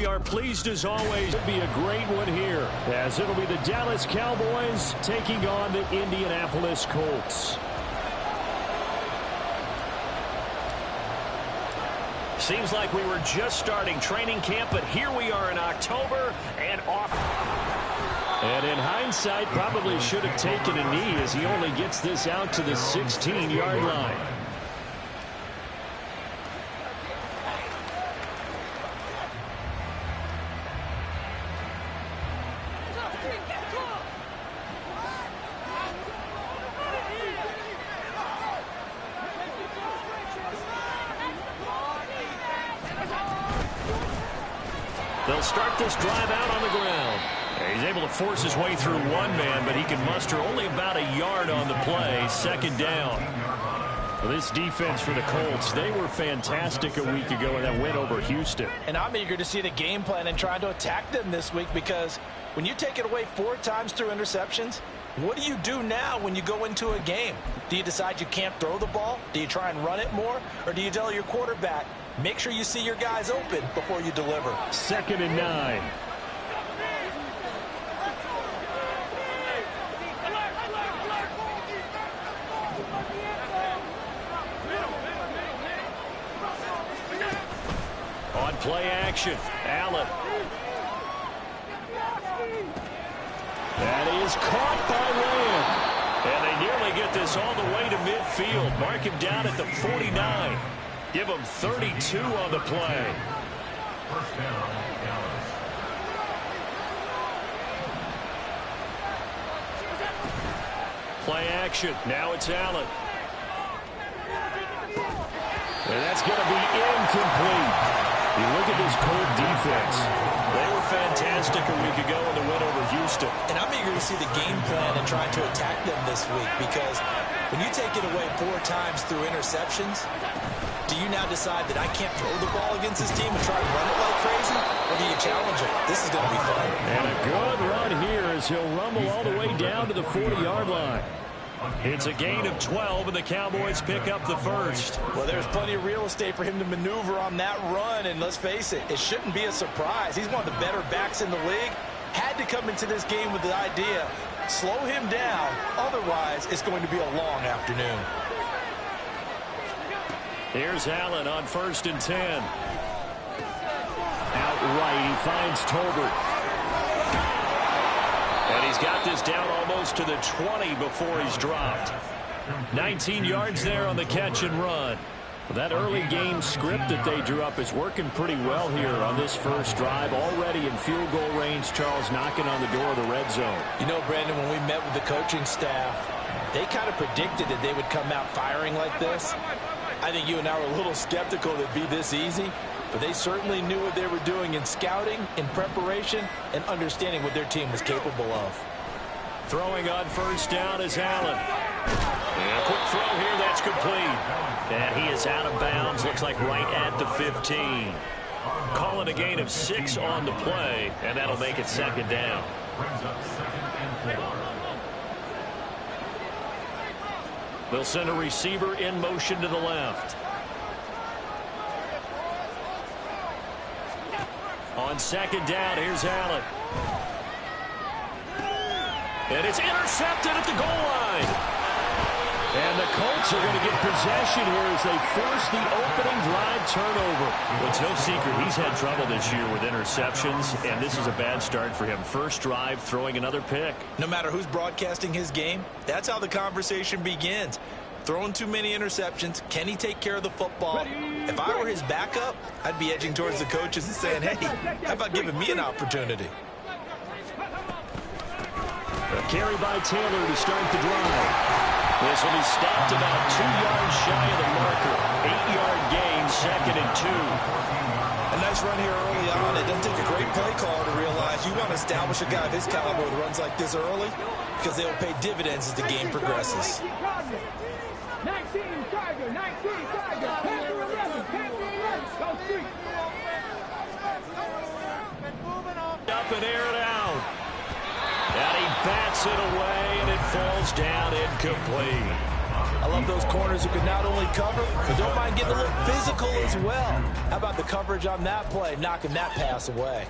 are pleased as always. It'll be a great one here, as it'll be the Dallas Cowboys taking on the Indianapolis Colts. Seems like we were just starting training camp, but here we are in October and off. And in hindsight, probably should have taken a knee as he only gets this out to the 16-yard line. They'll start this drive out on the ground. He's able to force his way through one man, but he can muster only about a yard on the play. Second down. Well, this defense for the Colts, they were fantastic a week ago in that win over Houston. And I'm eager to see the game plan and trying to attack them this week, because when you take it away 4 times through interceptions, what do you do now when you go into a game? Do you decide you can't throw the ball? Do you try and run it more? Or do you tell your quarterback, make sure you see your guys open before you deliver? 2nd and 9. On play action, Allen. That is caught by Lamb. And they nearly get this all the way to midfield. Mark him down at the 49. Give him 32 on the play. Play action. Now it's Allen. And that's going to be incomplete. You look at this Colt defense. They were fantastic a week ago in the win over Houston. And I'm eager to see the game plan and trying to attack them this week, because when you take it away 4 times through interceptions, do you now decide that I can't throw the ball against this team and try to run it like crazy? Or do you challenge it? This is going to be fun. And a good run here as he'll rumble all the way down to the 40-yard line. It's a gain of 12, and the Cowboys pick up the first. Well, there's plenty of real estate for him to maneuver on that run, and let's face it, it shouldn't be a surprise. He's one of the better backs in the league. Had to come into this game with the idea, slow him down, otherwise it's going to be a long afternoon. Here's Allen on 1st and 10. Out right, he finds Tolbert. And he's got this down almost to the 20 before he's dropped. 19 yards there on the catch and run. That early game script that they drew up is working pretty well here on this first drive. Already in field goal range, Charles knocking on the door of the red zone. You know, Brandon, when we met with the coaching staff, they kind of predicted that they would come out firing like this. I think you and I were a little skeptical that it'd be this easy, but they certainly knew what they were doing in scouting, in preparation, and understanding what their team was capable of. Throwing on 1st down is Allen. And a quick throw here, that's complete. And he is out of bounds, looks like right at the 15. Calling a gain of 6 on the play, and that'll make it 2nd down. They'll send a receiver in motion to the left. On 2nd down, here's Allen. And it's intercepted at the goal line. And the Colts are going to get possession here as they force the opening drive turnover. Well, it's no secret he's had trouble this year with interceptions, and this is a bad start for him. First drive, throwing another pick. No matter who's broadcasting his game, that's how the conversation begins. Throwing too many interceptions, can he take care of the football? If I were his backup, I'd be edging towards the coaches and saying, hey, how about giving me an opportunity? A carry by Taylor to start the drive. This will be stopped about 2 yards shy of the marker. 8-yard gain, 2nd and 2. A nice run here early on. It doesn't take a great play caller to realize you want to establish a guy of his caliber with runs like this early, because they will pay dividends as the game progresses. 19 Tiger, 19 Tiger, Panther 11, Panther 11, go street. Up and air it out. And he bats it away, and it falls down incomplete. I love those corners who can not only cover, but don't mind getting a little physical as well. How about the coverage on that play, knocking that pass away?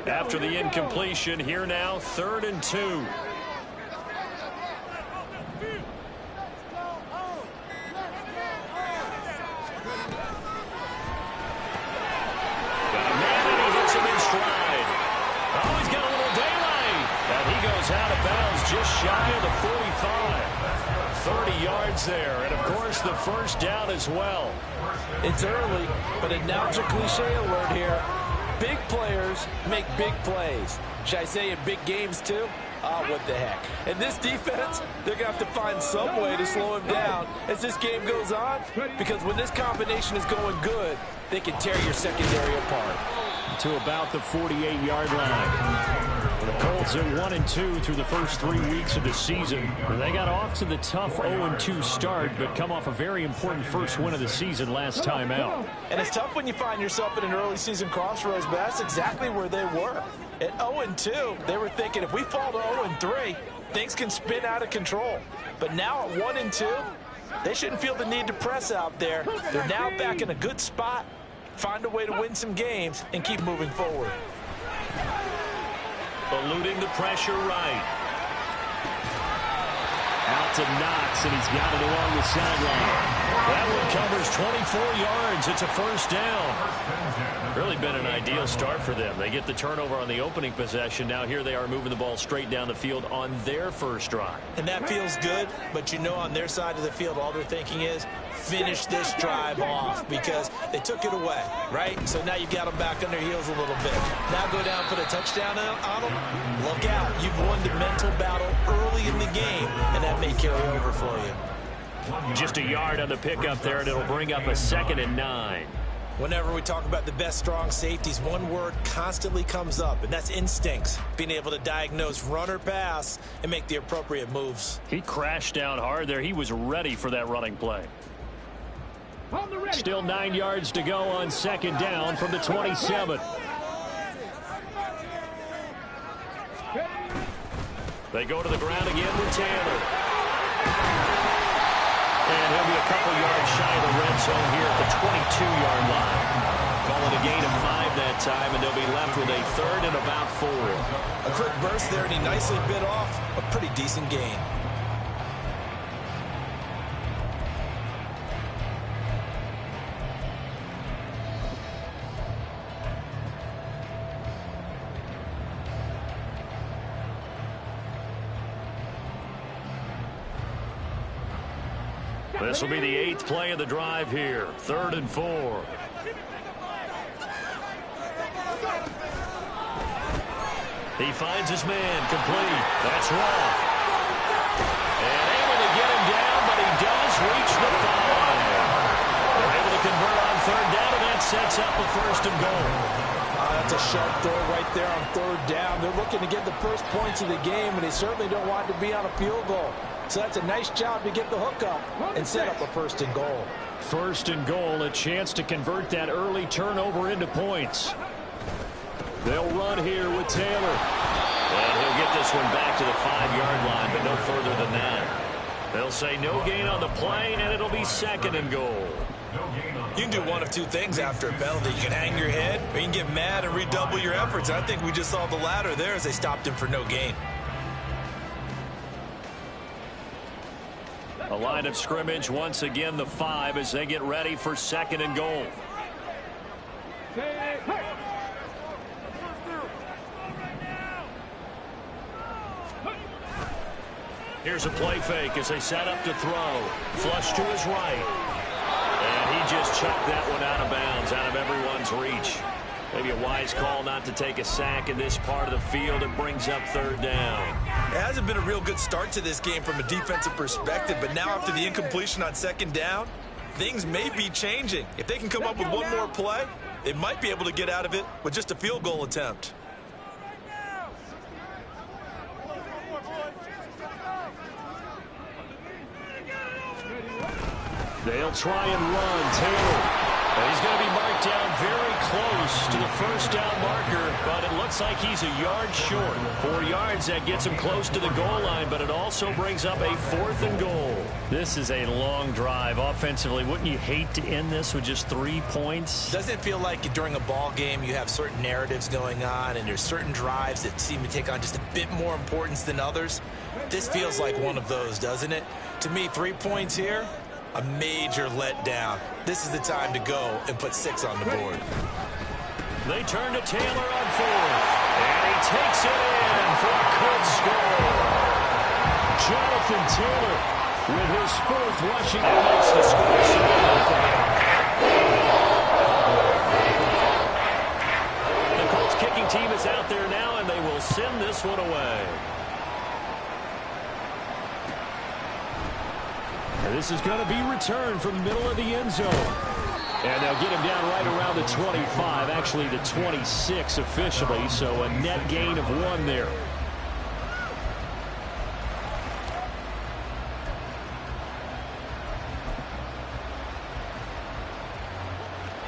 After the incompletion, here now, 3rd and 2. Got a man and he hits him in stride. Oh, he's got a little daylight. And he goes out of bounds just shy of the 45. 30 yards there. And, of course, the first down as well. It's early, but announce a cliche alert here. Big players make big plays. Should I say in big games too? Oh, what the heck. And this defense, they're going to have to find some way to slow him down as this game goes on. Because when this combination is going good, they can tear your secondary apart. To about the 48-yard line. The Colts are 1-2 through the first 3 weeks of the season. They got off to the tough 0-2 start, but come off a very important first win of the season last time out. And it's tough when you find yourself in an early season crossroads, but that's exactly where they were. At 0-2, they were thinking if we fall to 0-3, things can spin out of control. But now at 1-2, they shouldn't feel the need to press out there. They're now back in a good spot, find a way to win some games, and keep moving forward. Eluding the pressure right. Out to Knox, and he's got it along the sideline. That one covers 24 yards. It's a first down. Really been an ideal start for them. They get the turnover on the opening possession. Now here they are moving the ball straight down the field on their first drive. And that feels good, but you know on their side of the field all they're thinking is finish this drive off because they took it away, right? So now you got them back on their heels a little bit. Now go down for the touchdown on them. Look out. You've won the mental battle early in the game, and that may carry over for you. Just a yard on the pickup there, and it'll bring up a 2nd and 9. Whenever we talk about the best strong safeties, one word constantly comes up, and that's instincts. Being able to diagnose run or pass and make the appropriate moves. He crashed down hard there. He was ready for that running play. Still 9 yards to go on 2nd down from the 27. They go to the ground again with Taylor. And he'll be a couple yards shy of the red zone here at the 22-yard line. Call it a gain of 5 that time, and they'll be left with a 3rd and about 4. A quick burst there, and he nicely bit off a pretty decent gain. This will be the 8th play of the drive here. 3rd and 4. He finds his man complete. That's Roth. And able to get him down, but he does reach the 5. They're able to convert on 3rd down, and that sets up a 1st and goal. That's a sharp throw right there on 3rd down. They're looking to get the first points of the game, and they certainly don't want it to be on a field goal. So that's a nice job to get the hook up and set up a 1st and goal. 1st and goal, a chance to convert that early turnover into points. They'll run here with Taylor. And he'll get this one back to the 5-yard line, but no further than that. They'll say no gain on the play, and it'll be 2nd and goal. You can do one of two things after a penalty. You can hang your head, or you can get mad and redouble your efforts. I think we just saw the latter there as they stopped him for no gain. A line of scrimmage, once again the 5 as they get ready for 2nd and goal. Here's a play fake as they set up to throw. Flush to his right. And he just chucked that one out of bounds, out of everyone's reach. Maybe a wise call not to take a sack in this part of the field. It brings up 3rd down. It hasn't been a real good start to this game from a defensive perspective, but now after the incompletion on 2nd down, things may be changing. If they can come up with one more play, they might be able to get out of it with just a field goal attempt. They'll try and run. Taylor. And he's going to be marked down very close to the first down marker, but it looks like he's a yard short. 4 yards, that gets him close to the goal line, but it also brings up a 4th and goal. This is a long drive offensively. Wouldn't you hate to end this with just 3 points? Doesn't it feel like during a ball game you have certain narratives going on and there's certain drives that seem to take on just a bit more importance than others? This feels like one of those, doesn't it? To me, 3 points here, a major letdown. This is the time to go and put 6 on the board. They turn to Taylor on 4th. And he takes it in for a good score. Jonathan Taylor with his 4th rushing makes the score 7-0. The Colts kicking team is out there now, and they will send this one away. This is going to be returned from the middle of the end zone. And they'll get him down right around the 25, actually the 26 officially, so a net gain of 1 there.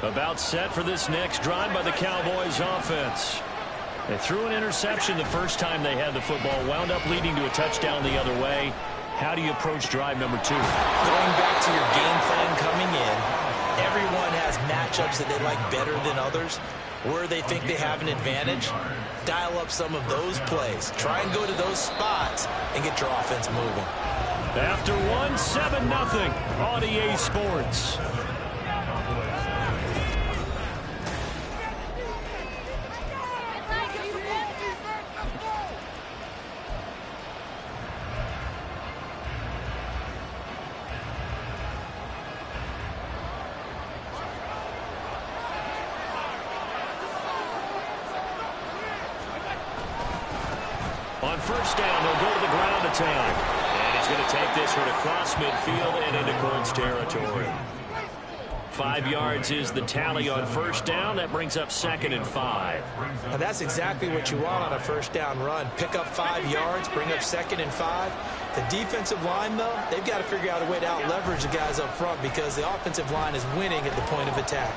About set for this next drive by the Cowboys offense. They threw an interception the first time they had the football, wound up leading to a touchdown the other way. How do you approach drive number 2? Going back to your game plan coming in, everyone has matchups that they like better than others. Where they think they have an advantage, dial up some of those plays. Try and go to those spots and get your offense moving. After 1, 7-0 on EA Sports. On first down, they'll go to the ground attack. And he's going to take this one across midfield and into Colts territory. 5 yards is the tally on first down. That brings up 2nd and 5. And that's exactly what you want on a first down run. Pick up 5 yards, bring up 2nd and 5. The defensive line, though, they've got to figure out a way to out-leverage the guys up front because the offensive line is winning at the point of attack.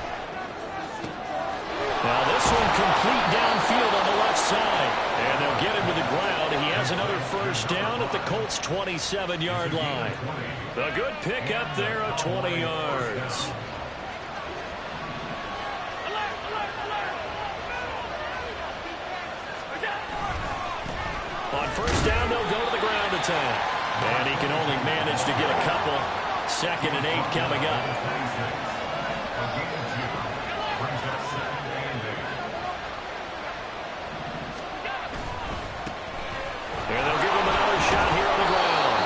Now this one complete downfield on the left side. And they'll get him to the ground. He has another first down at the Colts' 27-yard line. A good pick up there of 20 yards. On first down, they'll go to the ground attack. And he can only manage to get a couple. 2nd and 8 coming up. And they'll give him another shot here on the ground.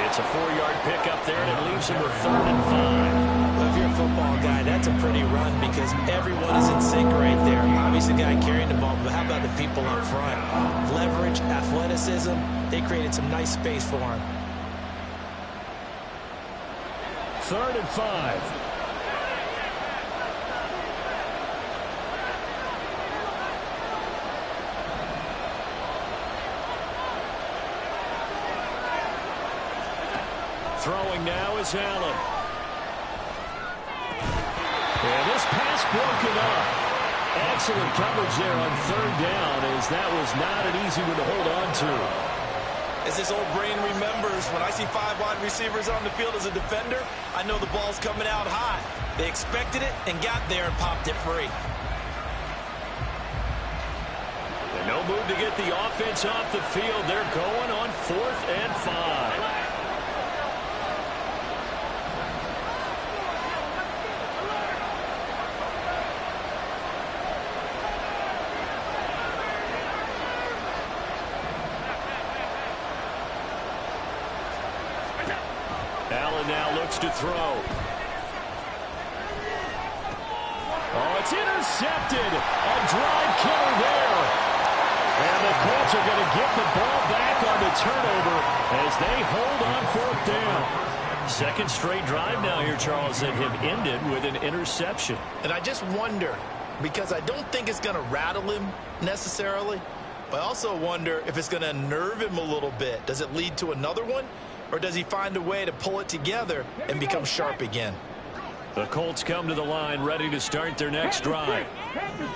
It's a 4-yard pickup there, and it leaves him with 3rd and 5. Well, if you're a football guy, that's a pretty run because everyone is in sync right there. Obviously, the guy carrying the ball, but how about the people up front? Leverage, athleticism, they created some nice space for him. 3rd and 5. Throwing now is Allen. And this pass broken up. Excellent coverage there on 3rd down, as that was not an easy one to hold on to. As this old brain remembers, when I see 5 wide receivers on the field as a defender, I know the ball's coming out high. They expected it and got there and popped it free. And no move to get the offense off the field. They're going on 4th and 5. Allen now looks to throw. Oh, it's intercepted. A drive killer there. And the Colts are going to get the ball back on the turnover as they hold on 4th down. 2nd straight drive now here, Charles, that have ended with an interception. And I just wonder, because I don't think it's going to rattle him necessarily, but I also wonder if it's going to unnerve him a little bit. Does it lead to another one? or does he find a way to pull it together and become sharp again? The Colts come to the line ready to start their next drive.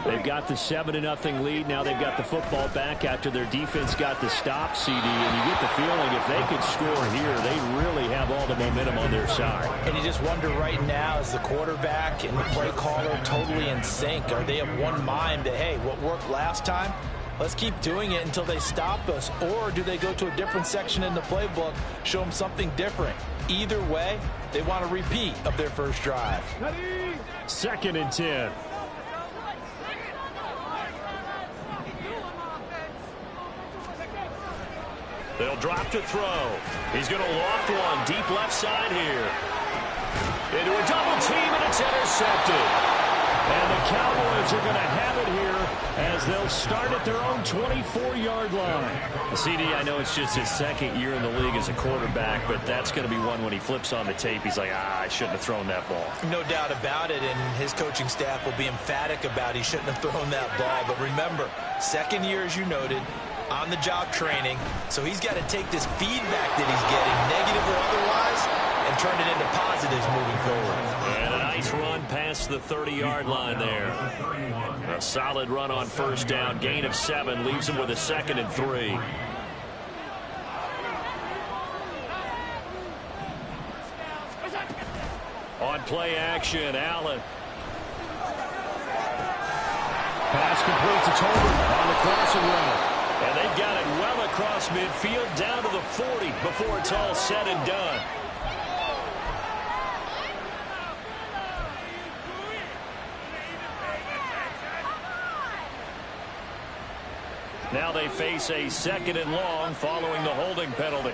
They've got the 7-0 lead. Now they've got the football back after their defense got the stop, CD. And you get the feeling if they could score here, they really have all the momentum on their side. And you just wonder right now, is the quarterback and the play caller totally in sync? Are they of one mind that, hey, what worked last time, let's keep doing it until they stop us? Or do they go to a different section in the playbook, show them something different? Either way, they want a repeat of their first drive. 2nd and 10. They'll drop to throw. He's going to loft one deep left side here. Into a double team, and it's intercepted. And the Cowboys are going to have it here as they'll start at their own 24-yard line. CD, I know it's just his 2nd year in the league as a quarterback, but that's going to be one when he flips on the tape. He's like, I shouldn't have thrown that ball. No doubt about it, and his coaching staff will be emphatic about he shouldn't have thrown that ball. But remember, 2nd year, as you noted, on-the-job training, so he's got to take this feedback that he's getting, negative or otherwise, and turn it into positives moving forward. And a nice run past the 30-yard line there. A solid run on first down. Gain of 7 leaves him with a 2nd and 3. On play action, Allen. Pass complete to Tolbert on the crossing route. And they've got it well across midfield down to the 40 before it's all said and done. Now they face a 2nd and long following the holding penalty.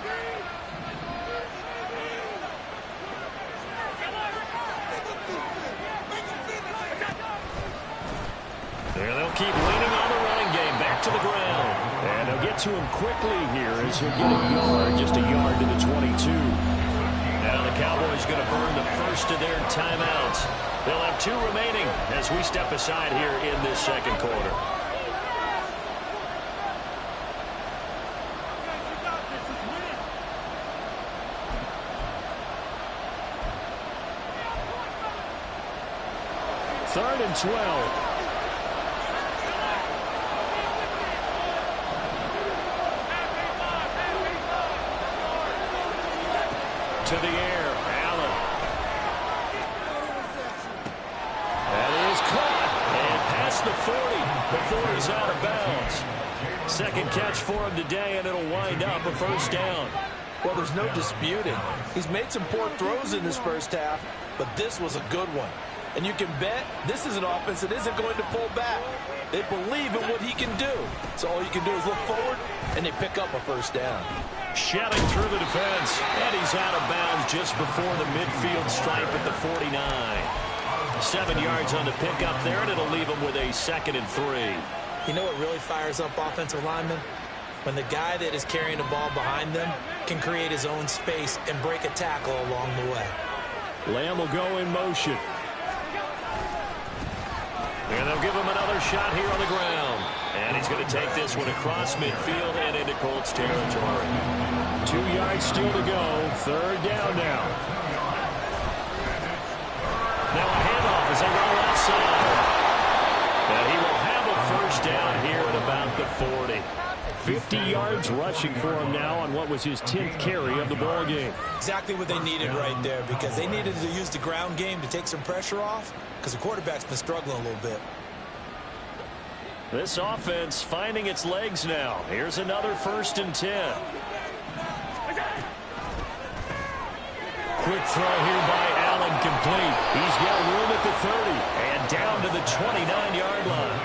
And they'll keep leaning on the running game back to the ground. And they'll get to him quickly here as he'll get a yard, just a yard to the 22. Now the Cowboys going to burn the first of their timeouts. They'll have 2 remaining as we step aside here in this 2nd quarter. Third and 12. To the air, Allen. That is caught and past the 40 before he's out of bounds. 2nd catch for him today, and it'll wind up a first down. Well, there's no disputing. He's made some poor throws in this first half, but this was a good one. And you can bet this is an offense that isn't going to pull back. They believe in what he can do. So all you can do is look forward, and they pick up a first down. Shedding through the defense, and he's out of bounds just before the midfield stripe at the 49. 7 yards on the pickup there, and it'll leave him with a 2nd and 3. You know what really fires up offensive linemen? When the guy that is carrying the ball behind them can create his own space and break a tackle along the way. Lamb will go in motion. And they'll give him another shot here on the ground. And he's going to take this one across midfield and into Colts territory. 2 yards still to go. 3rd down now. Now a handoff as they go left side. And he will have a first down here at about the 40. 50 yards rushing for him now on what was his 10th carry of the ball game. Exactly what they needed right there, because they needed to use the ground game to take some pressure off, because the quarterback's been struggling a little bit. This offense finding its legs now. Here's another 1st and 10. Quick throw here by Allen, complete. He's got room at the 30 and down to the 29-yard line.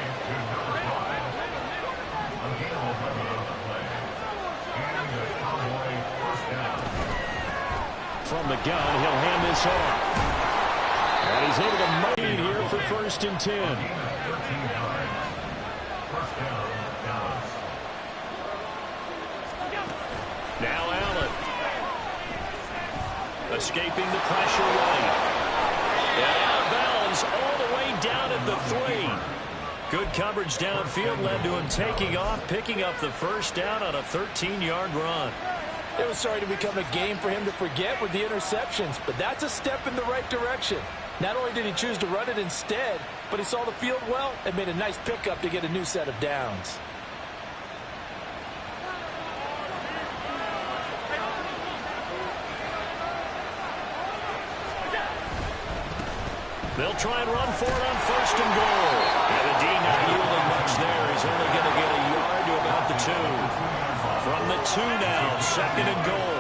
From the gun, he'll hand this off. And he's able to make it here for 1st and 10. Now Allen. Escaping the pressure right. And out of bounds all the way down at the 3. Good coverage downfield led to him taking off, picking up the first down on a 13-yard run. It was starting to become a game for him to forget with the interceptions, but that's a step in the right direction. Not only did he choose to run it instead, but he saw the field well and made a nice pickup to get a new set of downs. They'll try and run for it on 1st and goal. And the D not yielding much there. He's only going to get a yard to about the 2. From the 2 now, 2nd and goal.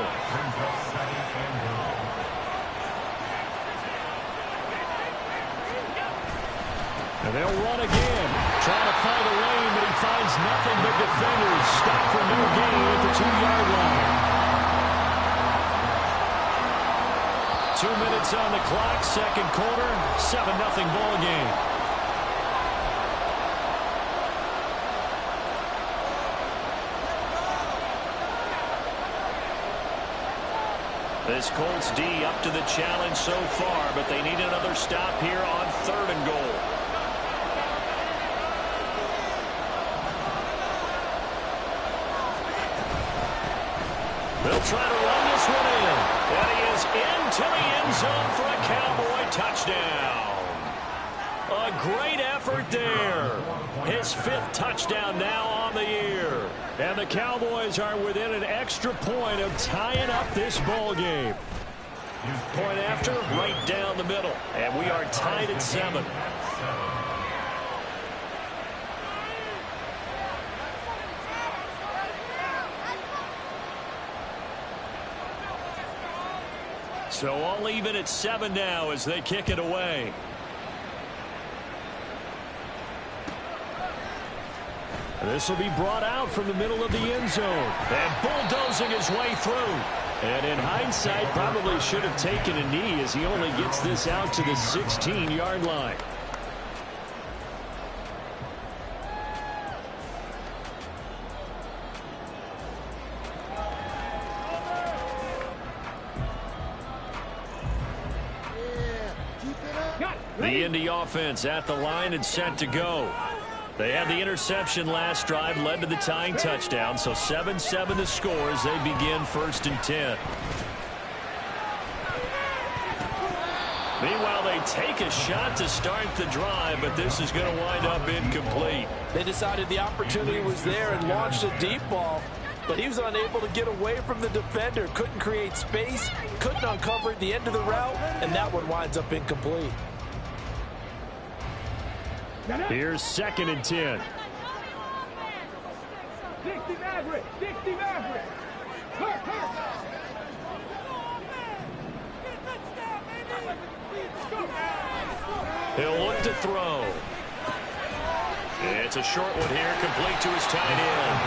And they'll run again. Trying to find a lane, but he finds nothing but defenders. Stop for no gain at the 2-yard line. 2 minutes on the clock, 2nd quarter, 7-0 ball game. This Colts D up to the challenge so far, but they need another stop here on 3rd and goal. They'll try to run this one in. And he is into the end zone for a Cowboy touchdown. A great effort there. His 5th touchdown now on the year. And the Cowboys are within an extra point of tying up this ball game. Point after, right down the middle. And we are tied at 7. So all even at 7 now as they kick it away. This will be brought out from the middle of the end zone. And bulldozing his way through. And in hindsight, probably should have taken a knee as he only gets this out to the 16-yard line. The Indy offense at the line and set to go. They had the interception last drive, led to the tying touchdown, so 7-7 the score as they begin 1st and 10. Meanwhile, they take a shot to start the drive, but this is going to wind up incomplete. They decided the opportunity was there and launched a deep ball, but he was unable to get away from the defender, couldn't create space, couldn't uncover at the end of the route, and that one winds up incomplete. Here's 2nd and 10. 60 Maverick, 60 Maverick. He'll look to throw. It's a short one here, complete to his tight end.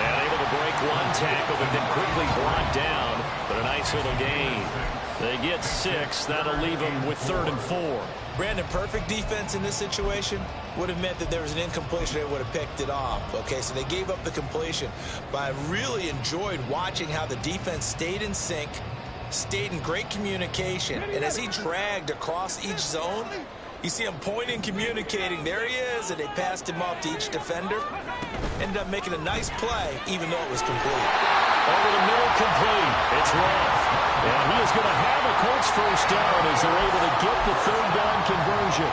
And able to break one tackle, but then quickly brought down. But a nice little gain. They get 6. That'll leave them with 3rd and 4. Brandon, perfect defense in this situation would have meant that there was an incompletion. They would have picked it off. Okay, so they gave up the completion. But I really enjoyed watching how the defense stayed in sync, stayed in great communication. And as he dragged across each zone, you see him pointing, communicating. There he is, and they passed him off to each defender. Ended up making a nice play, even though it was complete. Over the middle, complete. It's Roth. And he is going to have a Colts 1st down as they're able to get the 3rd down conversion.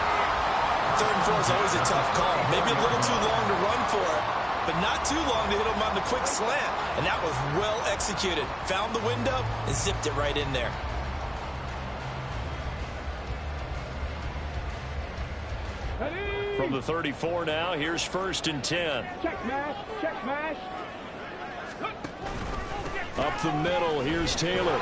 3rd and 4 is always a tough call. Maybe a little too long to run for it, but not too long to hit him on the quick slant. And that was well executed. Found the window and zipped it right in there. From the 34 now, here's 1st and 10. Check smash, check smash. Up the middle, here's Taylor.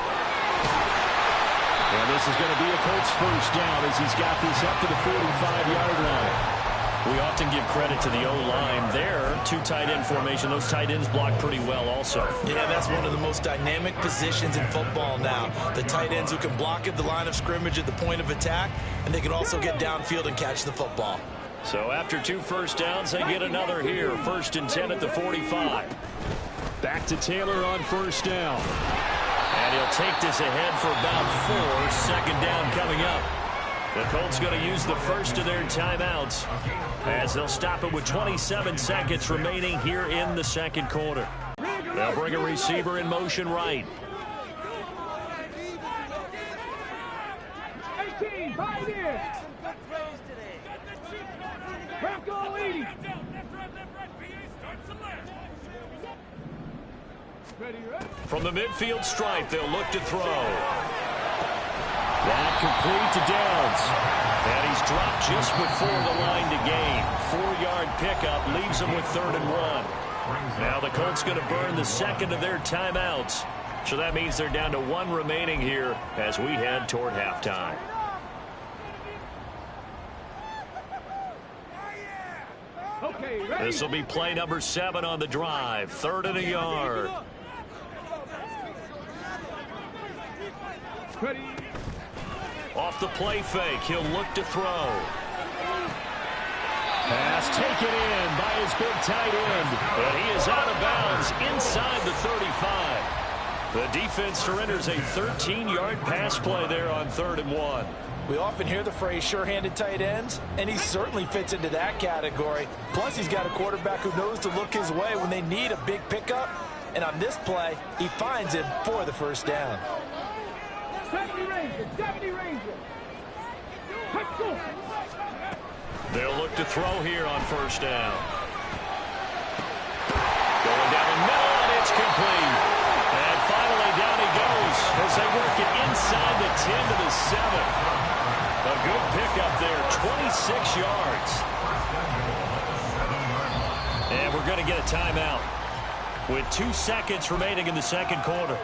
And this is going to be a Colts 1st down as he's got this up to the 45-yard line. We often give credit to the O-line there. 2 tight end formation. Those tight ends block pretty well also. Yeah, that's one of the most dynamic positions in football now. The tight ends who can block at the line of scrimmage at the point of attack, and they can also get downfield and catch the football. So after 2 first downs, they get another here. 1st and 10 at the 45. Back to Taylor on 1st down. And he'll take this ahead for about 4. 2nd down coming up. The Colts going to use the first of their timeouts as they'll stop it with 27 seconds remaining here in the 2nd quarter. They'll bring a receiver in motion right. 18, right here. Bronco 80. From the midfield stripe, they'll look to throw. That complete to Downs. And he's dropped just before the line to gain. 4-yard pickup leaves him with 3rd and 1. Now the Colts going to burn the second of their timeouts. So that means they're down to 1 remaining here as we head toward halftime. This will be play number 7 on the drive. 3rd and a yard. Off the play fake, he'll look to throw. Pass taken in by his big tight end. And he is out of bounds inside the 35. The defense surrenders a 13-yard pass play there on 3rd and 1. We often hear the phrase sure-handed tight ends, and he certainly fits into that category. Plus, he's got a quarterback who knows to look his way when they need a big pickup. And on this play, he finds him for the first down. 70 Ranger, 70 Ranger. They'll look to throw here on 1st down. Going down the middle, and it's complete. And finally, down he goes as they work it inside the 10 to the 7. A good pickup there, 26 yards. And we're going to get a timeout with 2 seconds remaining in the second quarter.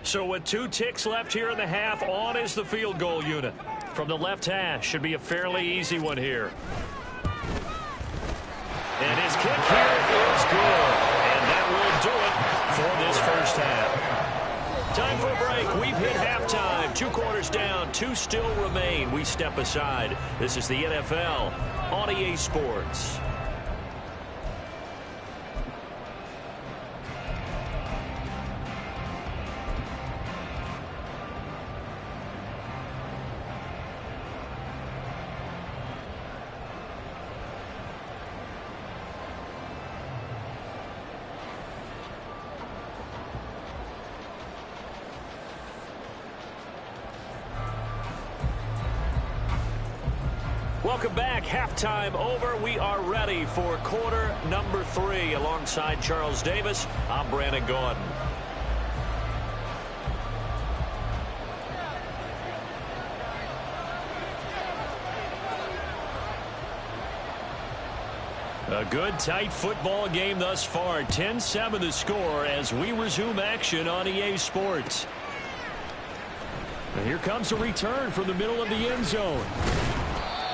So with 2 ticks left here in the half, on is the field goal unit. From the left hash, should be a fairly easy one here. And his kick here is good. And that will do it for this first half. Time for a break. We've hit halftime. 2 quarters down, 2 still remain. We step aside. This is the NFL on EA Sports. Welcome back. Halftime over. We are ready for quarter number 3. Alongside Charles Davis, I'm Brandon Gordon. A good, tight football game thus far. 10-7 the score as we resume action on EA Sports. And here comes a return from the middle of the end zone.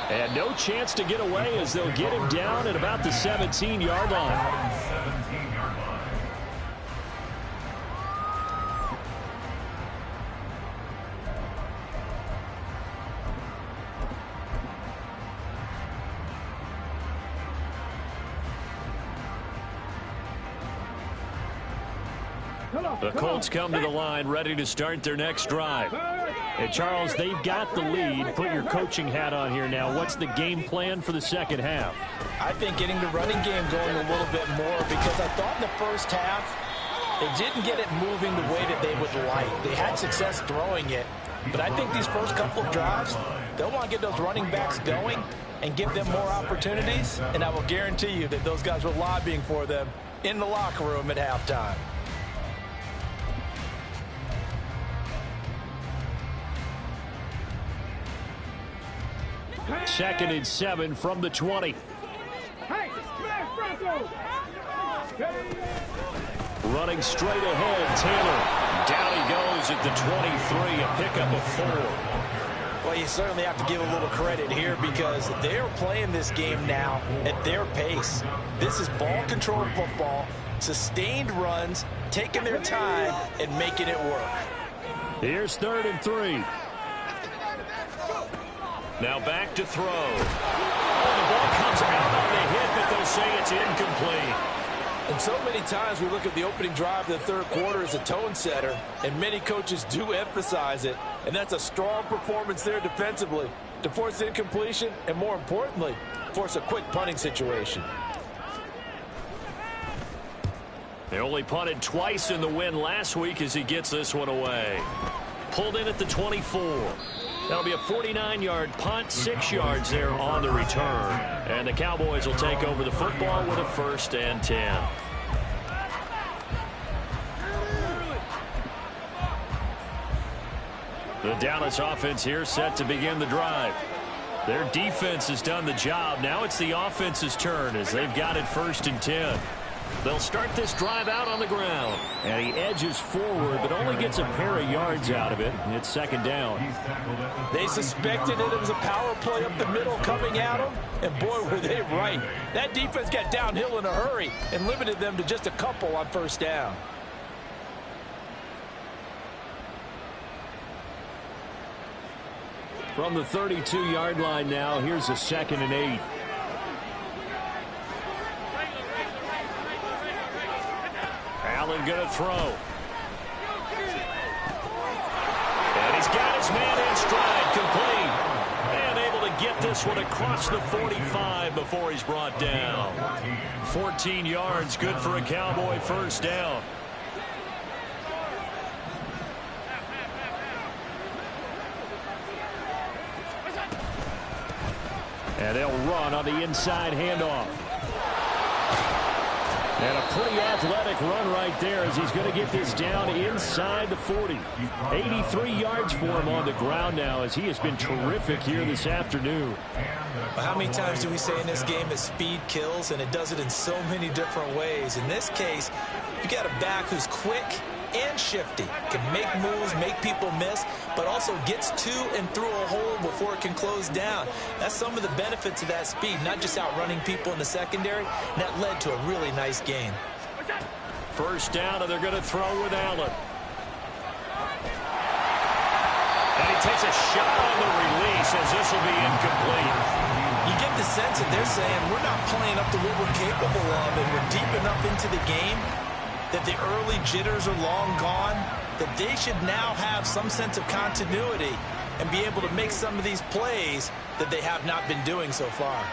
And no chance to get away as they'll get him down at about the 17-yard line. The Colts come to the line ready to start their next drive. And Charles, they've got the lead. Put your coaching hat on here now. What's the game plan for the second half? I think getting the running game going a little bit more, because I thought in the first half they didn't get it moving the way that they would like. They had success throwing it, but I think these first couple of drives, they'll want to get those running backs going and give them more opportunities, and I will guarantee you that those guys were lobbying for them in the locker room at halftime. Second and 7 from the 20. Running straight ahead, Taylor. Down he goes at the 23, a pickup of 4. Well, you certainly have to give a little credit here because they're playing this game now at their pace. This is ball control football, sustained runs, taking their time and making it work. Here's 3rd and 3. Now back to throw. Oh, the ball comes out on the hit, but they'll say it's incomplete. And so many times we look at the opening drive of the third quarter as a tone setter, and many coaches do emphasize it, and that's a strong performance there defensively. to force incompletion and, more importantly, force a quick punting situation. They only punted twice in the win last week as he gets this one away. Pulled in at the 24. That'll be a 49-yard punt, 6 yards there on the return. And the Cowboys will take over the football with a 1st and 10. The Dallas offense here set to begin the drive. Their defense has done the job. Now it's the offense's turn as they've got it 1st and 10. They'll start this drive out on the ground. And he edges forward, but only gets a pair of yards out of it. It's 2nd down. They suspected it was a power play up the middle coming at them, and boy, were they right. That defense got downhill in a hurry and limited them to just a couple on 1st down. From the 32-yard line now, here's a 2nd and 8. Allen going to throw. And he's got his man in stride, complete. And able to get this one across the 45 before he's brought down. 14 yards, good for a Cowboy 1st down. And they'll run on the inside handoff. And a pretty athletic run right there as he's going to get this down inside the 40. 83 yards for him on the ground now as he has been terrific here this afternoon. Well, how many times do we say in this game that speed kills, and it does it in so many different ways? In this case, you got a back who's quick and shifty, can make moves, make people miss, but also gets to and through a hole before it can close down. That's some of the benefits of that speed, not just outrunning people in the secondary. And that led to a really nice gain. 1st down, and they're going to throw with Allen. And he takes a shot on the release as this will be incomplete. You get the sense that they're saying we're not playing up to what we're capable of, and we're deep enough into the game that the early jitters are long gone, that they should now have some sense of continuity and be able to make some of these plays that they have not been doing so far.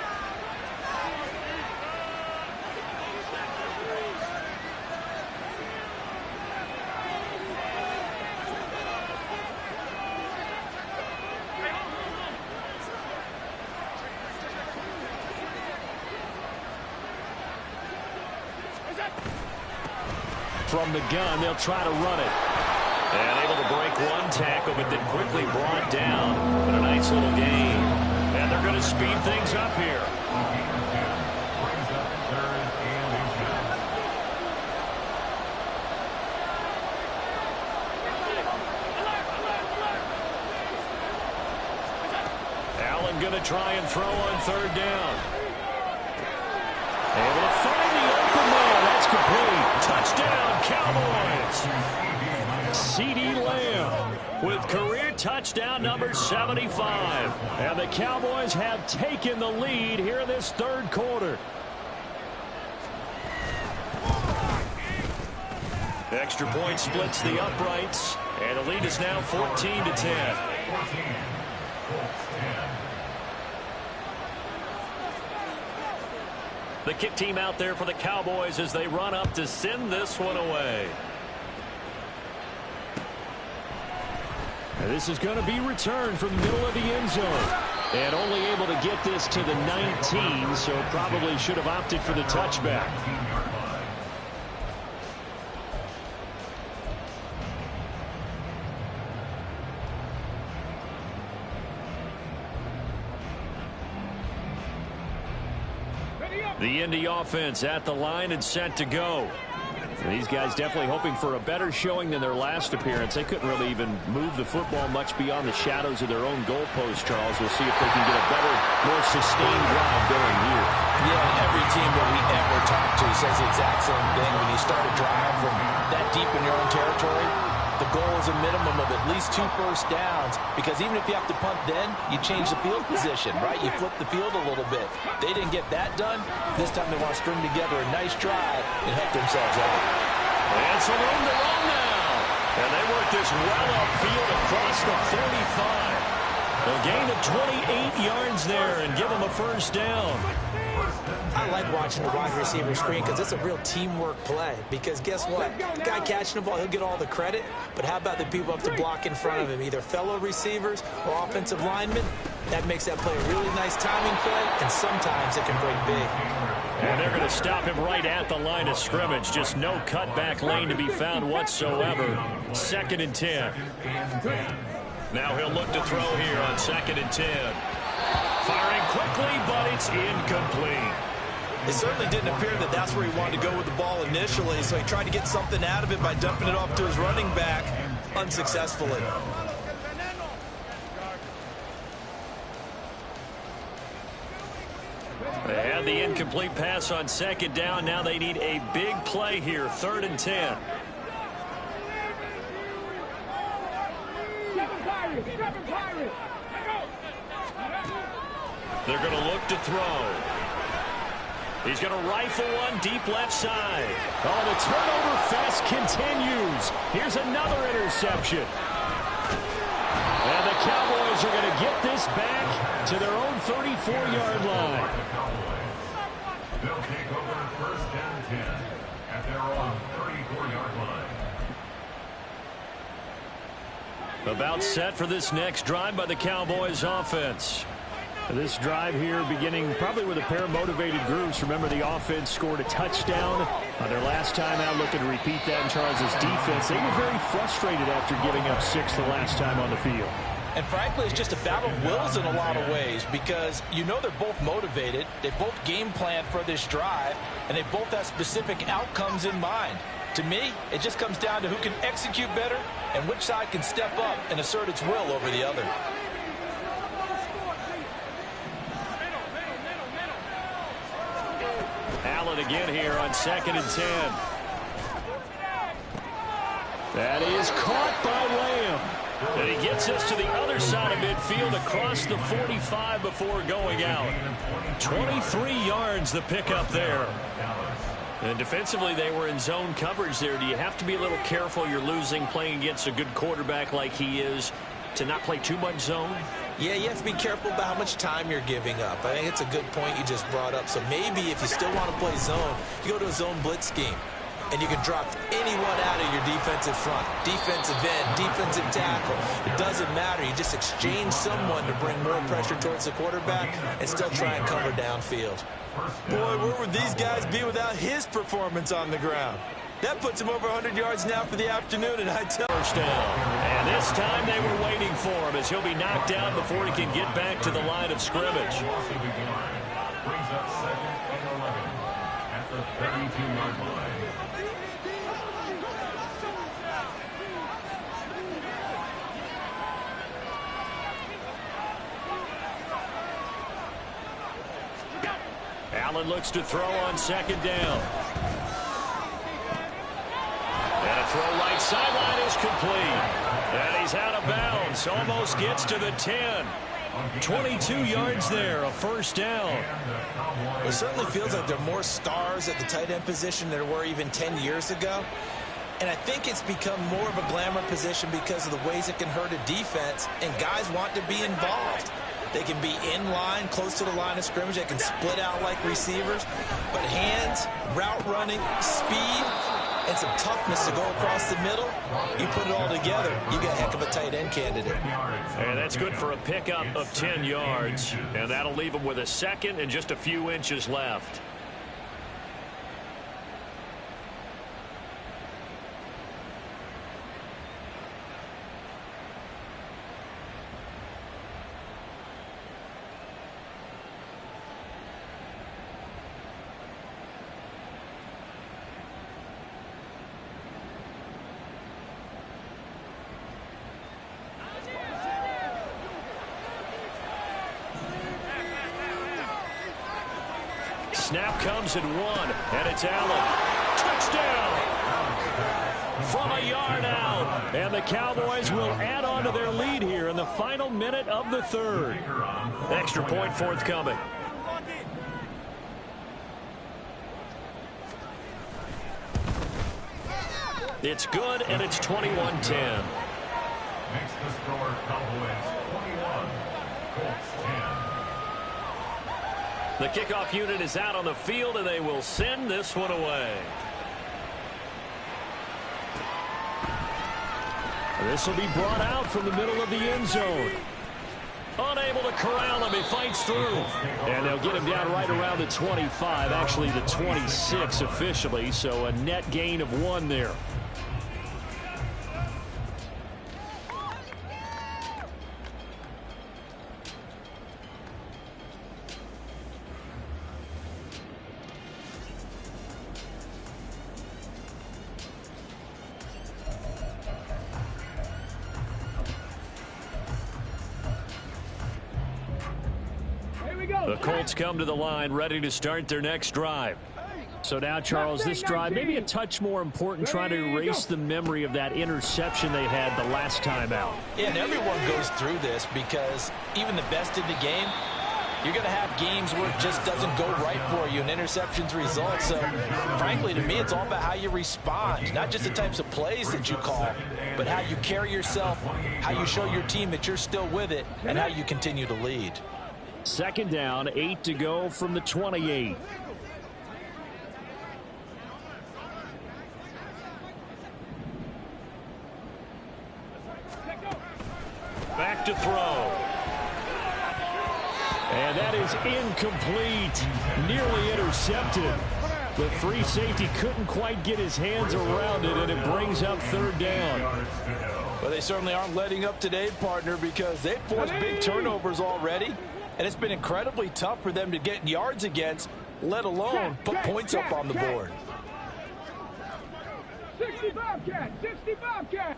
From the gun, they'll try to run it. And able to break one tackle, but then quickly brought down. But a nice little gain. And they're going to speed things up here. Allen going to try and throw on 3rd down. Able to find the open man. That's complete. Touchdown, Cowboys. CeeDee Lamb with career touchdown number 75. And the Cowboys have taken the lead here in this 3rd quarter. Extra point splits the uprights. And the lead is now 14-10. The kick team out there for the Cowboys as they run up to send this one away. And this is going to be returned from the middle of the end zone. And only able to get this to the 19, so probably should have opted for the touchback. The Indy offense at the line and set to go. These guys definitely hoping for a better showing than their last appearance. They couldn't really even move the football much beyond the shadows of their own goalpost, Charles. We'll see if they can get a better, more sustained drive going here. Yeah, every team that we ever talk to says the exact same thing. When you start a drive from that deep in your own territory, the goal is a minimum of at least 2 first downs, because even if you have to punt then, you change the field position, right? You flip the field a little bit. They didn't get that done. This time they want to string together a nice drive and help themselves out. And some room to run now. And they work this well upfield across the 35. A gain of 28 yards there and give them a first down. I like watching the wide receiver screen because it's a real teamwork play. Because guess what? The guy catching the ball, he'll get all the credit. But how about the people up to block in front of him, either fellow receivers or offensive linemen? That makes that play a really nice timing play, and sometimes it can break big. And they're going to stop him right at the line of scrimmage. Just no cutback lane to be found whatsoever. 2nd and 10. Now he'll look to throw here on 2nd and 10. Firing quickly, but it's incomplete. It certainly didn't appear that that's where he wanted to go with the ball initially, so he tried to get something out of it by dumping it off to his running back unsuccessfully. They had the incomplete pass on 2nd down. Now they need a big play here, 3rd and 10. They're going to look to throw. He's going to rifle one deep left side. Oh, the turnover fest continues. Here's another interception. And the Cowboys are going to get this back to their own 34-yard line. They'll take over 1st and 10 at their own 34-yard line. About set for this next drive by the Cowboys offense. This drive here beginning probably with a pair of motivated groups. Remember, the offense scored a touchdown on their last time out, looking to repeat that in Charles' defense. They were very frustrated after giving up 6 the last time on the field. And frankly, it's just a battle of wills in a lot of ways because you know they're both motivated. They both game planned for this drive, and they both have specific outcomes in mind. To me, it just comes down to who can execute better and which side can step up and assert its will over the other. Allen again here on 2nd and 10. That is caught by Lamb. And he gets us to the other side of midfield across the 45 before going out. 23 yards the pickup there. And defensively, they were in zone coverage there. Do you have to be a little careful? You're losing playing against a good quarterback like he is to not play too much zone? Yeah, you have to be careful about how much time you're giving up. I think it's a good point you just brought up. So maybe if you still want to play zone, you go to a zone blitz scheme. And you can drop anyone out of your defensive front. Defensive end, defensive tackle. It doesn't matter. You just exchange someone to bring more pressure towards the quarterback and still try and cover downfield. Boy, where would these guys be without his performance on the ground? That puts him over 100 yards now for the afternoon, and I tell you. First down. And this time they were waiting for him as he'll be knocked down before he can get back to the line of scrimmage. Brings up 2nd and 11 at the 32-yard line. Allen looks to throw on 2nd down. And a throw right sideline is complete. And he's out of bounds. Almost gets to the 10. 22 yards there, a first down. It certainly feels like there are more stars at the tight end position than there were even 10 years ago. And I think it's become more of a glamour position because of the ways it can hurt a defense, and guys want to be involved. They can be in line, close to the line of scrimmage. They can split out like receivers. But hands, route running, speed, and some toughness to go across the middle, you put it all together, you got a heck of a tight end candidate. And that's good for a pickup of 10 yards. And that'll leave him with a second and just a few inches left. Snap comes at 1, and it's Allen. Touchdown! From a yard out. And the Cowboys will add on to their lead here in the final minute of the 3rd. Extra point forthcoming. It's good, and it's 21-10. Makes the score Cowboys 21. The kickoff unit is out on the field, and they will send this one away. This will be brought out from the middle of the end zone. Unable to corral him. He fights through. And they'll get him down right around the 25, actually the 26 officially, so a net gain of 1 there. The Colts come to the line, ready to start their next drive. So now, Charles, this drive maybe a touch more important, trying to erase the memory of that interception they had the last time out. Yeah, and everyone goes through this because even the best in the game, you're going to have games where it just doesn't go right for you, and interceptions result. So, frankly, to me, it's all about how you respond, not just the types of plays that you call, but how you carry yourself, how you show your team that you're still with it, and how you continue to lead. Second down, 8 to go from the 28. Back to throw. And that is incomplete. Nearly intercepted. The free safety couldn't quite get his hands around it, and it brings up third down. Well, they certainly aren't letting up today, partner, because they've forced big turnovers already. And it's been incredibly tough for them to get yards against, let alone put points up on the board. 65 cat, 65 cat.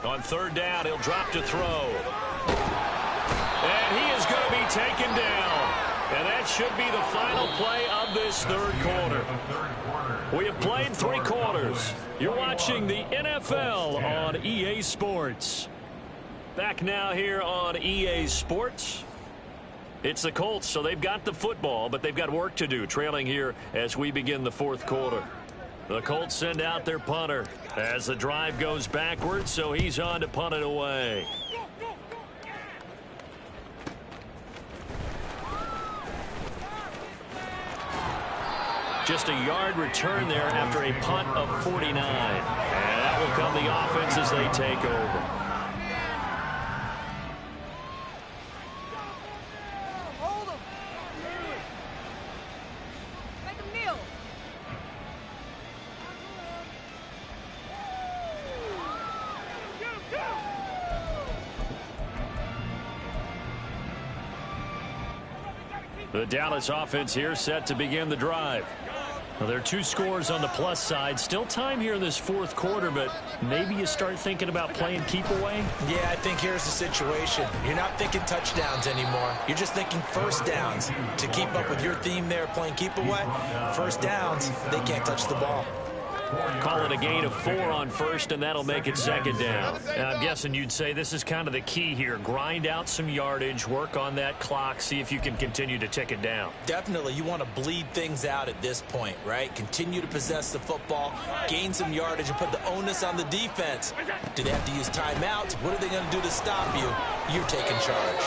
On third down, he'll drop to throw. And he is going to be taken down. And that should be the final play of this third quarter. We have played 3 quarters. You're watching the NFL on EA Sports. Back now here on EA Sports. It's the Colts, so they've got the football, but they've got work to do, trailing here as we begin the fourth quarter. The Colts send out their punter as the drive goes backwards, so he's on to punt it away. Just a yard return there after a punt of 49. And that will come the offense as they take over. The Dallas offense here set to begin the drive. Well, there are 2 scores on the plus side. Still time here in this fourth quarter, but maybe you start thinking about playing keep away? Yeah, I think here's the situation. You're not thinking touchdowns anymore. You're just thinking first downs. To keep up with your theme there, playing keep away, first downs, they can't touch the ball. Call it a gain of 4 on first, and that'll make it second down. And I'm guessing you'd say this is kind of the key here. Grind out some yardage, work on that clock, see if you can continue to tick it down. Definitely. You want to bleed things out at this point, right? Continue to possess the football, gain some yardage, and put the onus on the defense. Do they have to use timeouts? What are they going to do to stop you? You're taking charge.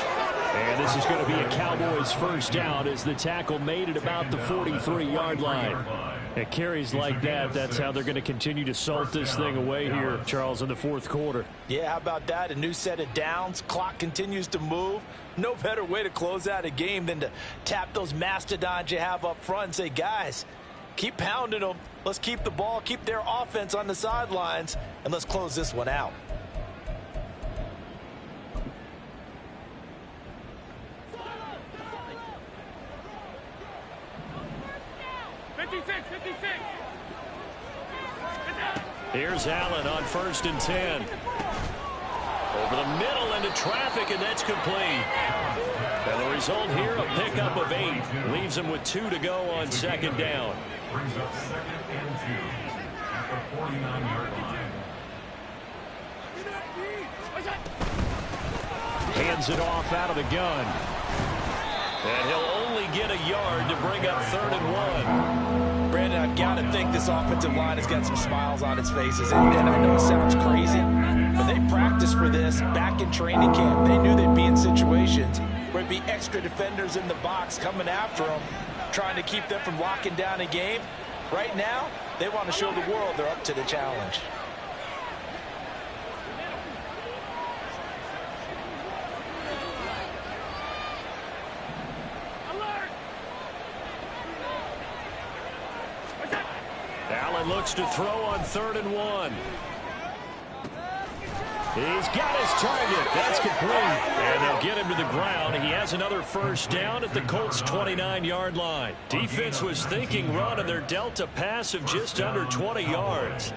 And this is going to be a Cowboys first down as the tackle made at about the 43-yard line. It carries like that. That's how they're going to continue to salt this thing away here, Charles, in the fourth quarter. Yeah, how about that? A new set of downs. Clock continues to move. No better way to close out a game than to tap those mastodons you have up front and say, guys, keep pounding them. Let's keep the ball, keep their offense on the sidelines, and let's close this one out. Here's Allen on 1st and 10. Over the middle into traffic, and that's complete. And the result here, a pickup of 8. Leaves him with 2 to go on second down. Brings up 2nd and 2 at the 49-yard line. Hands it off out of the gun. And he'll only get a yard to bring up 3rd and 1. Brandon, I've got to think this offensive line has got some smiles on its faces. And I know it sounds crazy, but they practiced for this back in training camp. They knew they'd be in situations where there'd be extra defenders in the box coming after them, trying to keep them from locking down a game. Right now, they want to show the world they're up to the challenge. Allen looks to throw on 3rd and 1. He's got his target. That's complete. And they'll get him to the ground. He has another first down at the Colts' 29-yard line. Defense was thinking run, and they're dealt a pass of just under 20 yards.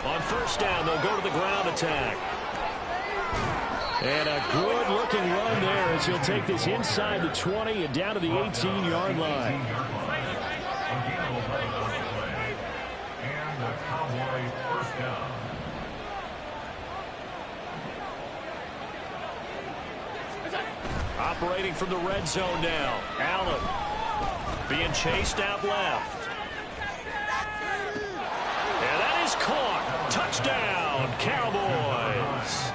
On first down, they'll go to the ground attack. And a good-looking run there as he'll take this inside the 20 and down to the 18-yard line. And the Cowboys first down. Operating from the red zone now. Allen being chased out left. And that is caught. Touchdown, Cowboys.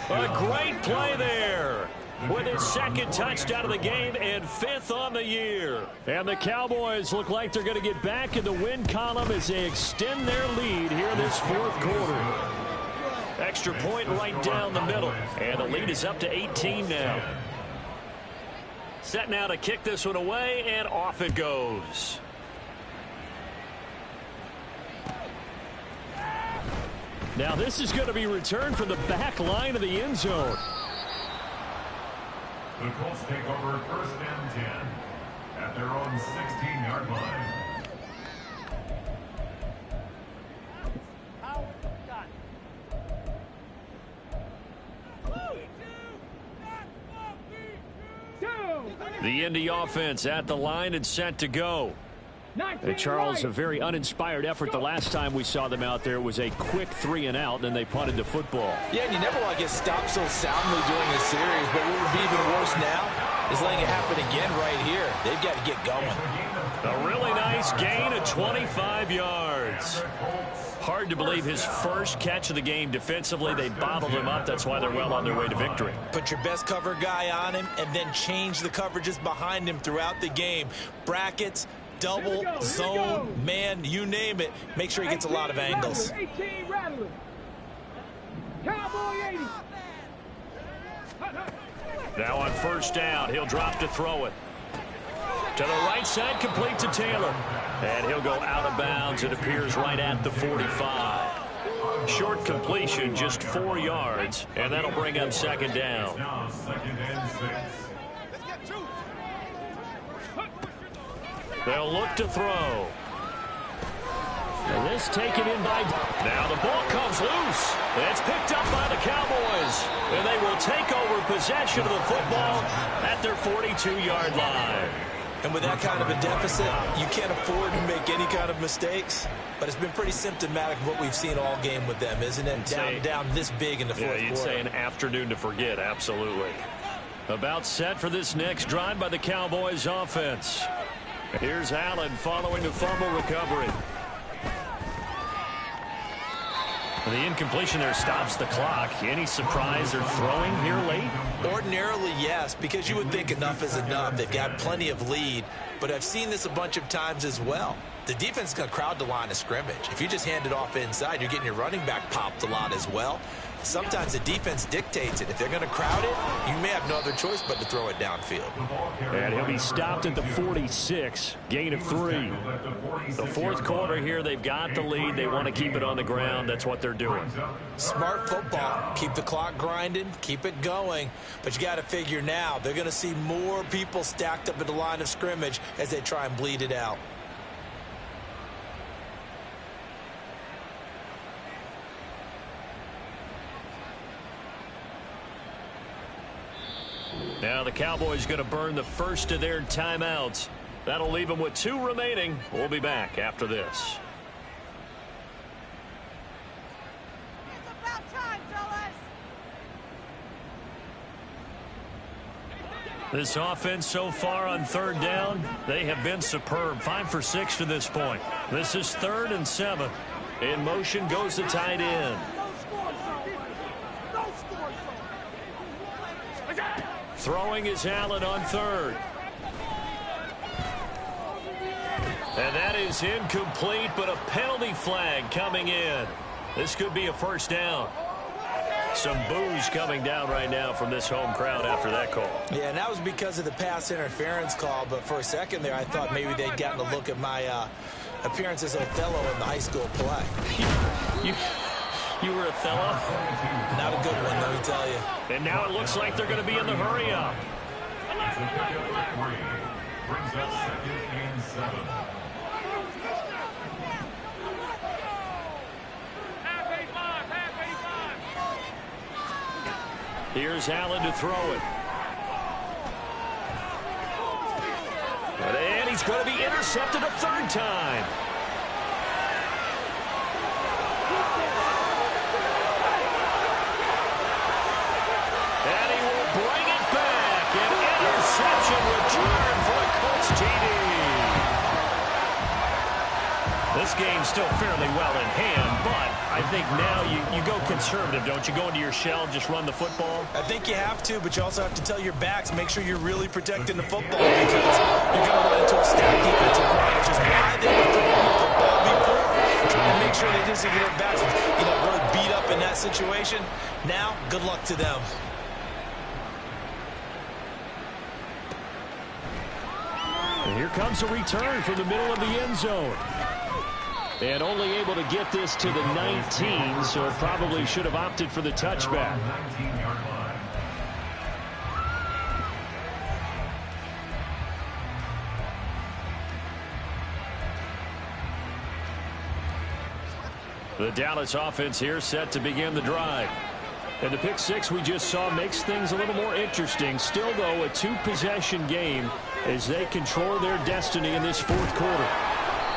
A great play there with his second touchdown of the game and 5th on the year. And the Cowboys look like they're going to get back in the win column as they extend their lead here in this 4th quarter. Extra point right down the middle. And the lead is up to 18 now. Set now to kick this one away, and off it goes. Now this is going to be returned from the back line of the end zone. The Colts take over 1st and 10 at their own 16-yard line. The Indy offense at the line and set to go. And Charles, a very uninspired effort. The last time we saw them out there was a quick 3 and out, then they punted the football. Yeah, and you never want to get stopped so soundly during a series, but what would be even worse now is letting it happen again right here. They've got to get going. A really nice gain of 25 yards. Hard to believe his first catch of the game defensively. They bottled him up. That's why they're well on their way to victory. Put your best cover guy on him and then change the coverages behind him throughout the game. Brackets, double, zone, man, you name it. Make sure he gets a lot of angles. 18 Rattler. Cowboy 80. Now on first down, he'll drop to throw it. To the right side, complete to Taylor. And he'll go out of bounds. It appears right at the 45. Short completion, just 4 yards. And that'll bring up second down. Now 2nd and 6. They'll look to throw. And this taken in by... Now the ball comes loose. It's picked up by the Cowboys. And they will take over possession of the football at their 42-yard line. And with that kind of a deficit, you can't afford to make any kind of mistakes. But it's been pretty symptomatic of what we've seen all game with them, isn't it? Down this big in the fourth quarter. You'd say an afternoon to forget, absolutely. About set for this next drive by the Cowboys offense. Here's Allen following the fumble recovery. The incompletion there stops the clock. Any surprise they're throwing here late? Ordinarily, yes, because you would think enough is enough. They've got plenty of lead, but I've seen this a bunch of times as well. The defense is going to crowd the line of scrimmage. If you just hand it off inside, you're getting your running back popped a lot as well. Sometimes the defense dictates it. If they're going to crowd it, you may have no other choice but to throw it downfield. And he'll be stopped at the 46. Gain of 3. The fourth quarter here, they've got the lead. They want to keep it on the ground. That's what they're doing. Smart football. Keep the clock grinding. Keep it going. But you got to figure now, they're going to see more people stacked up at the line of scrimmage as they try and bleed it out. Now the Cowboys going to burn the first of their timeouts. That'll leave them with 2 remaining. We'll be back after this. This offense so far on third down, they have been superb. 5 for 6 to this point. This is 3rd and 7. In motion goes the tight end. Throwing is Allen on 3rd. And that is incomplete, but a penalty flag coming in. This could be a first down. Some boos coming down right now from this home crowd after that call. Yeah, and that was because of the pass interference call, but for a second there I thought maybe they'd gotten a look at my appearance as Othello in the high school play. You were Othello? Not a good one, let me tell you. And now it looks like they're going to be in the hurry-up. Brings up 2nd and 7. Here's Allen to throw it. And he's going to be intercepted a 3rd time. And he will bring it back. An interception return for a Colts TD. This game's still fairly well in hand, but I think now you go conservative, don't you? Go into your shell, just run the football? I think you have to, but you also have to tell your backs, make sure you're really protecting the football because you're going to run into a stacked defensive line, which is why they were throwing the football before, trying to make sure they just get their backs, really beat up in that situation. Now, good luck to them. And here comes a return from the middle of the end zone. And only able to get this to the 19, so probably should have opted for the touchback. 19-yard line. The Dallas offense here set to begin the drive. And the pick six we just saw makes things a little more interesting. Still, though, a 2-possession game as they control their destiny in this 4th quarter.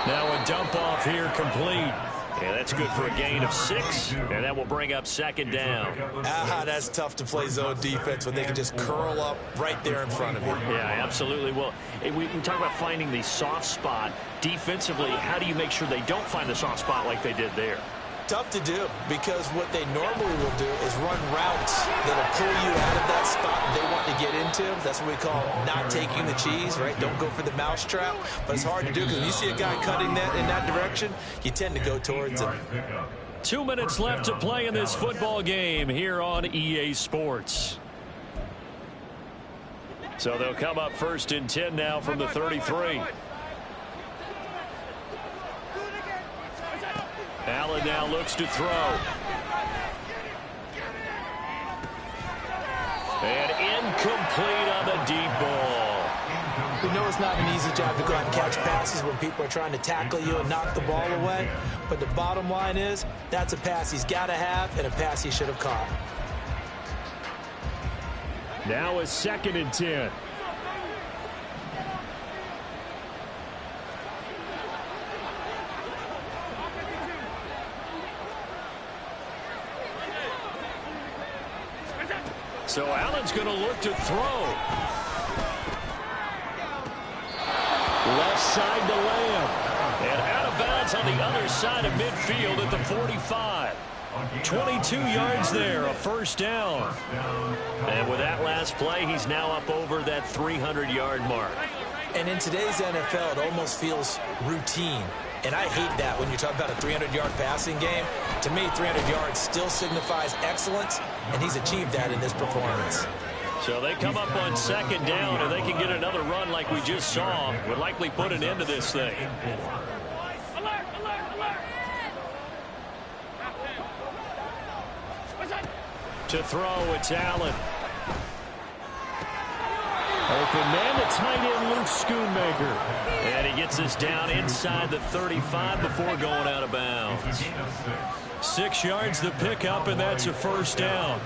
Now a dump off here complete. Yeah, that's good for a gain of 6, and that will bring up 2nd down. That's tough to play zone defense when they can just curl up right there in front of you. Yeah, absolutely. Well, we talk about finding the soft spot. Defensively, how do you make sure they don't find the soft spot like they did there? Tough to do because what they normally will do is run routes that'll pull you out of that spot they want to get into. That's what we call not taking the cheese, right? Don't go for the mousetrap. But it's hard to do because when you see a guy cutting that in that direction, you tend to go towards him. 2 minutes left to play in this football game here on EA Sports. So they'll come up 1st and 10 now from the 33. Allen now looks to throw. And incomplete on the deep ball. We know it's not an easy job to go out and catch passes when people are trying to tackle you and knock the ball away. But the bottom line is, that's a pass he's got to have and a pass he should have caught. Now a 2nd and 10. So Allen's going to look to throw. Left side to Lamb. And out of bounds on the other side of midfield at the 45. 22 yards there, a 1st down. And with that last play, he's now up over that 300-yard mark. And in today's NFL, it almost feels routine. And I hate that when you're talking about a 300-yard passing game. To me, 300 yards still signifies excellence, and he's achieved that in this performance. So they come up on 2nd down, and they can get another run like we just saw. Would likely put an end to this thing. To throw, it's Allen. Open man, the tight end, Luke Schoonmaker. And he gets this down inside the 35 before going out of bounds. 6 yards to pick up, and that's a 1st down.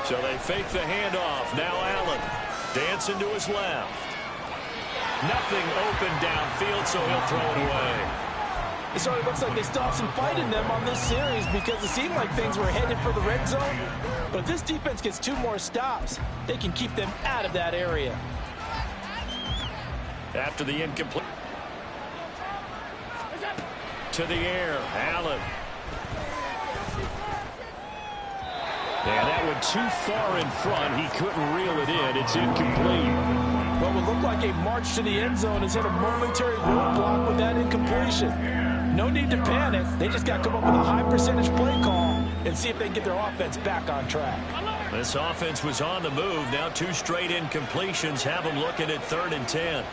So they fake the handoff. Now Allen dancing to his left. Nothing open downfield, so he'll throw it away. It sort of looks like they still have some fight in them on this series because it seemed like things were headed for the red zone. But if this defense gets 2 more stops, they can keep them out of that area. After the incomplete. To the air, Allen. And that one too far in front. He couldn't reel it in. It's incomplete. What would look like a march to the end zone has hit a momentary roadblock with that incompletion. No need to panic. They just got to come up with a high percentage play call and see if they can get their offense back on track. This offense was on the move. Now 2 straight incompletions have them looking at 3rd and 10.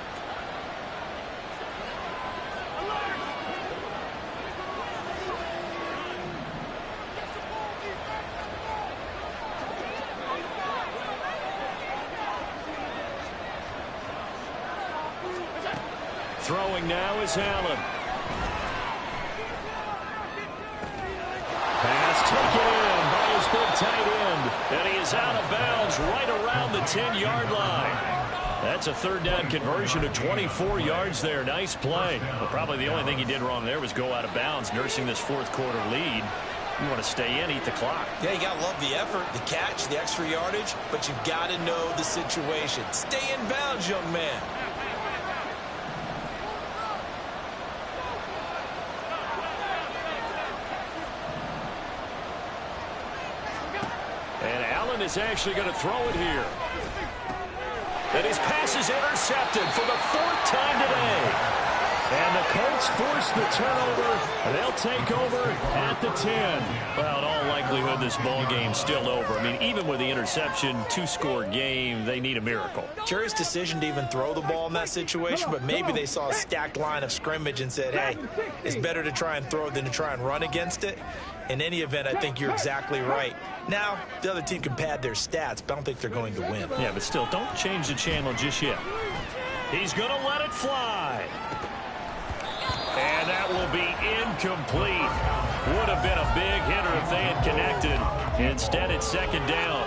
Throwing now is Allen. Pass taken in by his big tight end. And he is out of bounds right around the 10-yard line. That's a 3rd down conversion of 24 yards there. Nice play. But probably the only thing he did wrong there was go out of bounds, nursing this 4th quarter lead. You want to stay in, eat the clock. Yeah, you got to love the effort, the catch, the extra yardage, but you've got to know the situation. Stay in bounds, young man. And Allen is actually going to throw it here. And his pass is intercepted for the 4th time today. And the Colts force the turnover. They'll take over at the 10. Well, in all likelihood, this ball game's still over. I mean, even with the interception, 2-score game, they need a miracle. Curious decision to even throw the ball in that situation, but maybe they saw a stacked line of scrimmage and said, hey, it's better to try and throw than to try and run against it. In any event, I think you're exactly right. Now, the other team can pad their stats, but I don't think they're going to win. Yeah, but still, don't change the channel just yet. He's going to let it fly. And that will be incomplete. Would have been a big hitter if they had connected. Instead, it's 2nd down.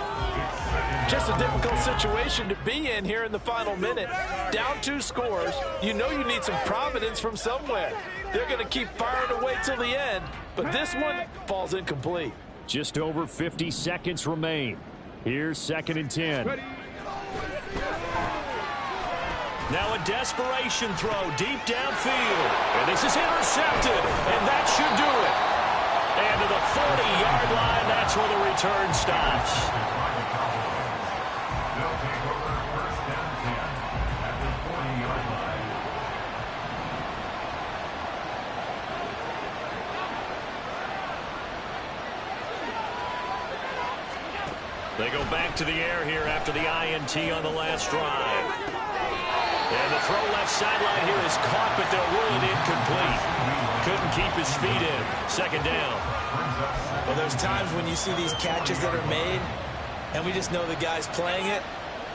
Just a difficult situation to be in here in the final minute. Down 2 scores. You know you need some providence from somewhere. They're going to keep firing away till the end, but this one falls incomplete. Just over 50 seconds remain. Here's 2nd and 10. Now a desperation throw deep downfield. And this is intercepted, and that should do it. And to the 40-yard line, that's where the return stops. They'll take over 1st and 10 at the 40-yard line. They go back to the air here after the INT on the last drive. And the throw left sideline here is caught, but they'll rule it incomplete. Couldn't keep his feet in. 2nd down. Well, there's times when you see these catches that are made, and we just know the guys playing it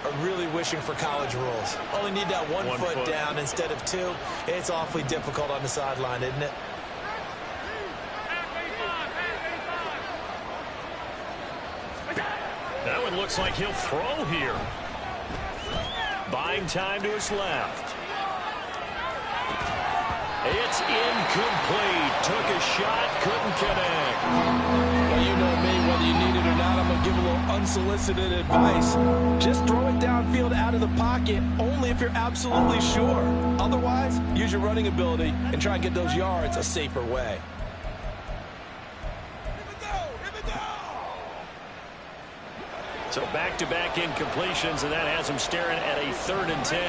are really wishing for college rules. Only need that one foot down instead of 2. It's awfully difficult on the sideline, isn't it? That one looks like he'll throw here. Buying time to his left. It's incomplete. Took a shot, couldn't connect. Well, you know me, whether you need it or not, I'm going to give a little unsolicited advice. Just throw it downfield out of the pocket, only if you're absolutely sure. Otherwise, use your running ability and try and get those yards a safer way. So back-to-back incompletions, and that has him staring at a 3rd and 10.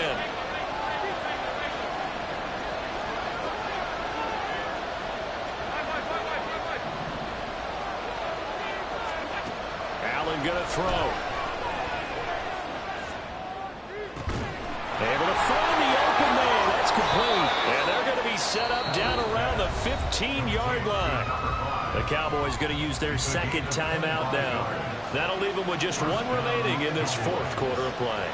Allen going to throw. Able to find the open man. That's complete. And they're going to be set up down around the 15-yard line. The Cowboys going to use their 2nd timeout now. That'll leave them with just 1 remaining in this 4th quarter of play.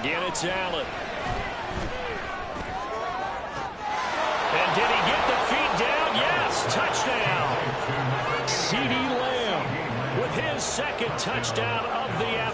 Again, it's Allen. And did he get the feet down? Yes, touchdown. CeeDee Lamb with his second touchdown of the afternoon.